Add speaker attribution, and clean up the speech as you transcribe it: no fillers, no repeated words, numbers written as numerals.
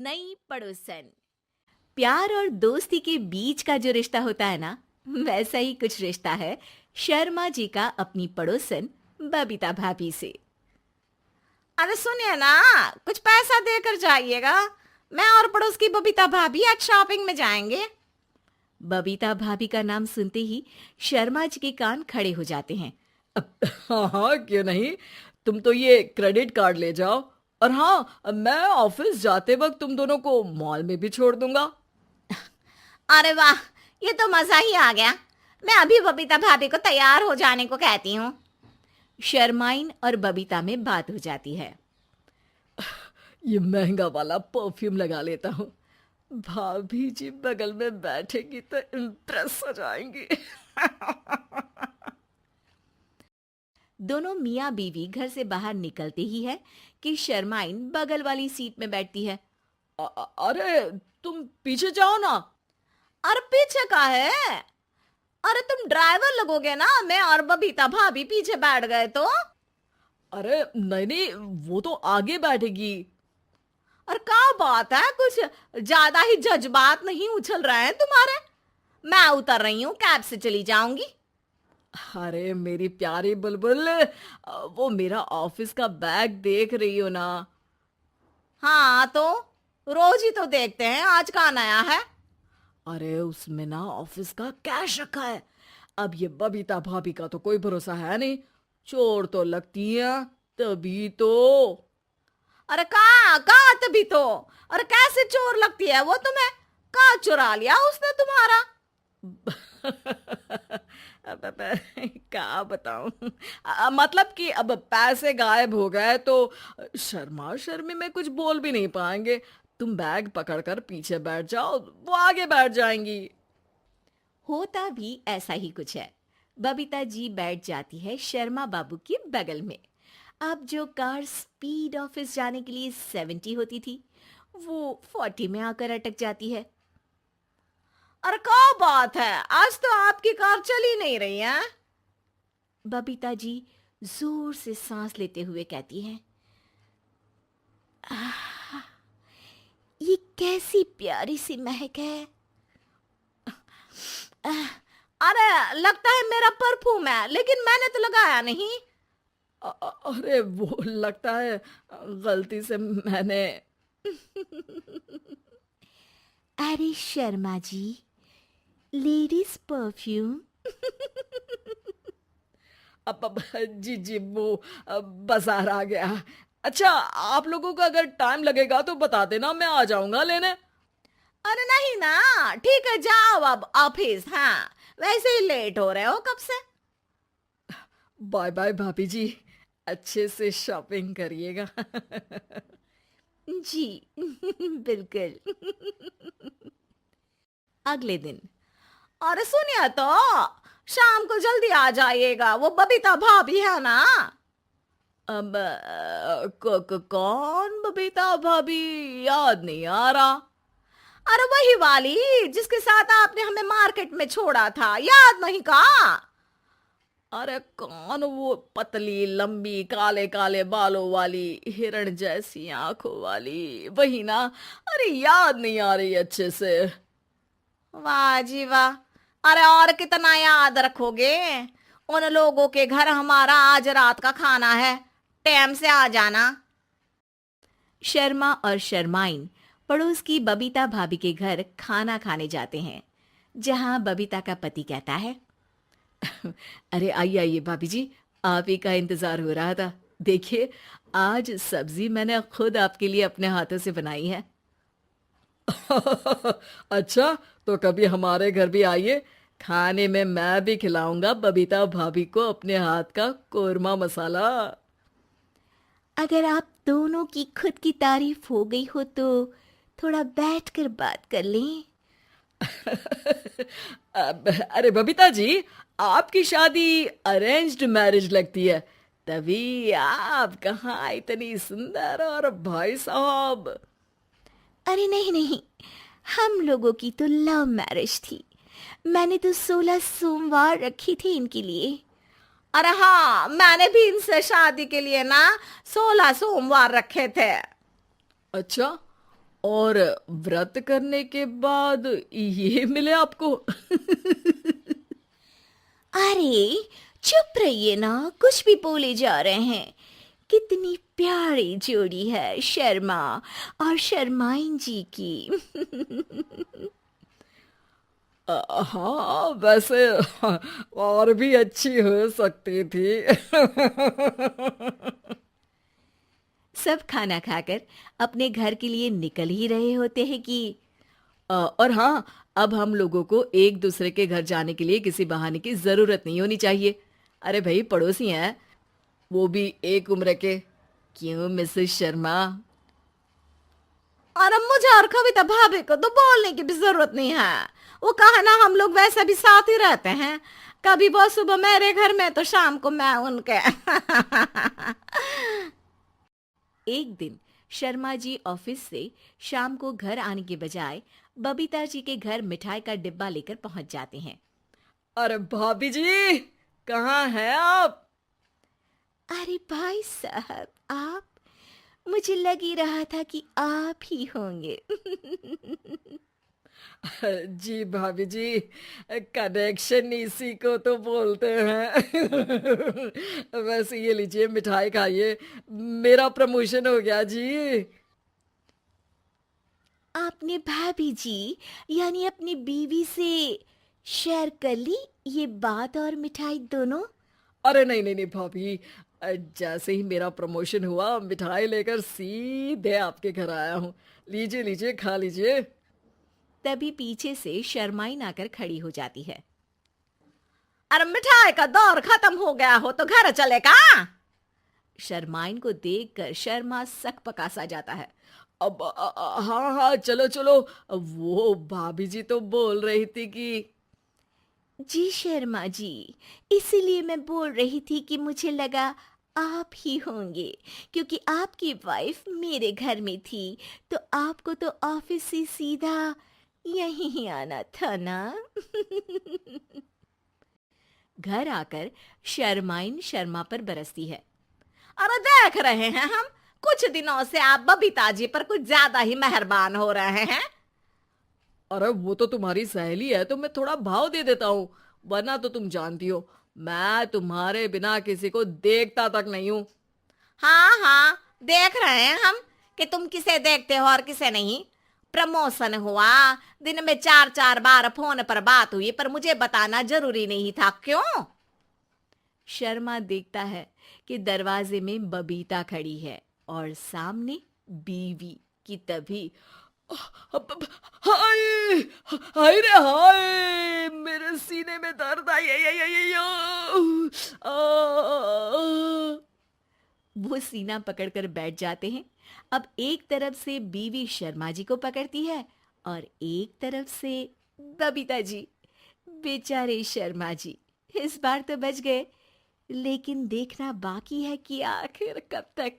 Speaker 1: नई पड़ोसन। प्यार और दोस्ती के बीच का जो रिश्ता होता है ना, वैसा ही कुछ रिश्ता है शर्मा जी का अपनी पड़ोसन बबीता भाभी से।
Speaker 2: अरे सुनिए ना, कुछ पैसा देकर जाइएगा। मैं और पड़ोस की बबीता भाभी आज शॉपिंग में जाएंगे।
Speaker 1: बबीता भाभी का नाम सुनते ही शर्मा जी के कान खड़े हो जाते हैं।
Speaker 3: हाँ हाँ, क्यों नहीं। तुम तो ये क्रेडिट कार्ड ले जाओ। और हाँ, मैं ऑफिस जाते वक्त तुम दोनों को मॉल में भी छोड़ दूंगा।
Speaker 2: अरे वाह, ये तो मजा ही आ गया। मैं अभी बबीता भाभी को तैयार हो जाने को कहती हूँ।
Speaker 1: शर्माइन और बबीता में बात हो जाती है।
Speaker 3: ये महंगा वाला परफ्यूम लगा लेता हूँ। भाभी जी बगल में बैठेगी तो इम्प्रेस हो जाएंगी।
Speaker 1: दोनों मियाँ बीवी घर से बाहर निकलते ही है कि शर्माइन बगल वाली सीट में बैठती है।
Speaker 3: अरे तुम पीछे जाओ ना।
Speaker 2: अरे पीछे का है? अरे तुम ड्राइवर लगोगे ना, मैं और बबीता भाभी पीछे बैठ गए तो।
Speaker 3: अरे नहीं नहीं, वो तो आगे बैठेगी।
Speaker 2: और क्या बात है, कुछ ज्यादा ही जज्बात नहीं उछल रहे हैं तुम्हारे? मैं उतर रही हूँ, कैब से चली जाऊंगी।
Speaker 3: अरे मेरी प्यारी बुलबुल, वो मेरा ऑफिस का बैग देख रही हो ना।
Speaker 2: हाँ तो रोज ही तो देखते हैं, आज का नया है?
Speaker 3: अरे उसमें ना ऑफिस का कैश रखा है। अब ये बबीता भाभी का तो कोई भरोसा है नहीं। चोर तो लगती है तभी तो।
Speaker 2: अरे कहाँ कहाँ तभी तो। अरे कैसे चोर लगती है वो तुम्हें? कहाँ चुरा लिया उसने तुम्हारा?
Speaker 3: अब क्या बताऊं। मतलब कि अब पैसे गायब हो गए तो शर्मा शर्मी में कुछ बोल भी नहीं पाएंगे। तुम बैग पकड़कर पीछे बैठ जाओ, वो आगे बैठ जाएंगी।
Speaker 1: होता भी ऐसा ही कुछ है। बबीता जी बैठ जाती है शर्मा बाबू के बगल में। अब जो कार स्पीड ऑफिस जाने के लिए 70 होती थी, वो 40 में आकर अटक जाती है।
Speaker 2: अरे क्या बात है, आज तो आपकी कार चली नहीं रही है।
Speaker 1: बबीता जी जोर से सांस लेते हुए कहती हैं, ये कैसी प्यारी सी महक है।
Speaker 2: अरे लगता है मेरा परफ्यूम है, लेकिन मैंने तो लगाया नहीं।
Speaker 3: अरे वो लगता है गलती से मैंने।
Speaker 1: अरे शर्मा जी, लेडीज परफ्यूम।
Speaker 3: जी जी, वो बाजार आ गया। अच्छा, आप लोगों को अगर टाइम लगेगा तो बता देना, मैं आ जाऊंगा लेने।
Speaker 2: अरे नहीं ना, ठीक है जाओ अब ऑफिस। हाँ, वैसे ही लेट हो रहे हो कब से।
Speaker 3: बाय बाय भाभी जी, अच्छे से शॉपिंग करिएगा।
Speaker 1: जी बिल्कुल। अगले दिन।
Speaker 2: अरे सुनिए तो, शाम को जल्दी आ जाइएगा, वो बबीता भाभी है ना।
Speaker 3: अब कौन बबीता भाभी? याद नहीं आ रहा।
Speaker 2: अरे वही वाली जिसके साथ आपने हमें मार्केट में छोड़ा था, याद नहीं का?
Speaker 3: अरे कौन वो पतली लंबी काले काले बालों वाली हिरण जैसी आंखों वाली, वही ना? अरे याद नहीं आ रही अच्छे से।
Speaker 2: वाह जी वाह। अरे और कितना याद रखोगे? उन लोगों के घर हमारा आज रात का खाना है, टाइम से आ जाना।
Speaker 1: शर्मा और शर्माइन पड़ोस की बबीता भाभी के घर खाना खाने जाते हैं, जहां बबीता का पति कहता है,
Speaker 3: अरे आइए आइए भाभी जी, आप ही का इंतजार हो रहा था। देखिए, आज सब्जी मैंने खुद आपके लिए अपने हाथों से बनाई है। अच्छा, तो कभी हमारे घर भी आइए। खाने में मैं भी खिलाऊंगा बबीता भाभी को अपने हाथ का कोरमा मसाला।
Speaker 1: अगर आप दोनों की खुद की तारीफ हो गई हो तो थोड़ा बैठकर बात कर लें।
Speaker 3: अरे बबीता जी, आपकी शादी अरेंज्ड मैरिज लगती है, तभी आप कहाँ इतनी सुंदर। और भाई साहब।
Speaker 1: अरे नहीं नहीं, हम लोगों की तो लव मैरिज थी। मैंने तो 16 सोमवार रखी थी इनके लिए।
Speaker 2: अरे हाँ, मैंने भी इनसे शादी के लिए ना 16 सोमवार रखे थे।
Speaker 3: अच्छा, और व्रत करने के बाद ये मिले आपको?
Speaker 1: अरे चुप रहिए ना, कुछ भी बोले जा रहे हैं। कितनी प्यारी जोड़ी है शर्मा और शर्माइन जी की।
Speaker 3: हाँ, वैसे और भी अच्छी हो सकती थी।
Speaker 1: सब खाना खाकर अपने घर के लिए निकल ही रहे होते हैं कि
Speaker 3: और हाँ, अब हम लोगों को एक दूसरे के घर जाने के लिए किसी बहाने की जरूरत नहीं होनी चाहिए। अरे भाई, पड़ोसी हैं, वो भी एक उम्र के। क्यों मिसेस शर्मा?
Speaker 2: और अब मुझे और कविता भाभी को तो बोलने की भी जरूरत नहीं है। वो कहा ना, हम लोग वैसे भी साथ ही रहते हैं। कभी वो सुबह मेरे घर में तो शाम को मैं उनके।
Speaker 1: एक दिन शर्मा जी ऑफिस से शाम को घर आने के बजाय बबीता जी के घर मिठाई का डिब्बा लेकर पहुंच जाते हैं।
Speaker 3: अरे भाभी जी, कहाँ हैं आप?
Speaker 1: अरे भाई साहब, आप? मुझे लग ही रहा था कि आप ही होंगे।
Speaker 3: जी भाभी जी, कनेक्शन इसी को तो बोलते हैं। वैसे ये लीजिए, मिठाई खाइए, मेरा प्रमोशन हो गया जी।
Speaker 1: आपने भाभी जी यानी अपनी बीवी से शेयर कर ली ये बात और मिठाई दोनों?
Speaker 3: अरे नहीं नहीं नहीं भाभी, जैसे ही मेरा प्रमोशन हुआ, मिठाई लेकर सीधे आपके घर आया हूँ। लीजिए लीजिए, खा लीजिए।
Speaker 1: तभी पीछे से शर्माइन आकर खड़ी हो जाती है।
Speaker 2: अरे मिठाई का दौर खत्म हो गया हो तो घर चले का?
Speaker 1: शर्माइन को देखकर शर्मा सकपका सा जाता है।
Speaker 3: अब हाँ हाँ, चलो चलो। वो भाभी जी तो बोल रही थी कि
Speaker 1: जी शर्मा जी, इसीलिए मैं बोल रही थी कि मुझे लगा आप ही होंगे, क्योंकि आपकी वाइफ मेरे घर में थी, तो आपको तो ऑफिस से सीधा यहीं ही आना था ना। घर आकर शर्माइन शर्मा पर बरसती है।
Speaker 2: अरे देख रहे हैं हम, कुछ दिनों से आप बबीता जी पर कुछ ज्यादा ही मेहरबान हो रहे हैं।
Speaker 3: अरे वो तो तुम्हारी सहेली है, तो मैं थोड़ा भाव दे देता हूँ, वरना तो तुम जानती हो, मैं तुम्हारे बिना किसी को देखता तक नहीं हूँ।
Speaker 2: हाँ हाँ, देख रहे हैं हम कि तुम किसे देखते हो और किसे नहीं। प्रमोशन हुआ, दिन में 4-4 बार फोन पर बात हुई, पर मुझे बताना जरूरी नहीं था, क्यों?
Speaker 1: शर्मा देखता है कि दरवाजे में बबीता खड़ी है और सामने बीवी की। तभी
Speaker 3: हाय हाय रे हाय, मेरे सीने में दर्द आई
Speaker 1: वो सीना पकड़कर बैठ जाते हैं। अब एक तरफ से बीवी शर्मा जी को पकड़ती है और एक तरफ से बबीता जी। बेचारे शर्मा जी इस बार तो बच गए, लेकिन देखना बाकी है कि आखिर कब तक।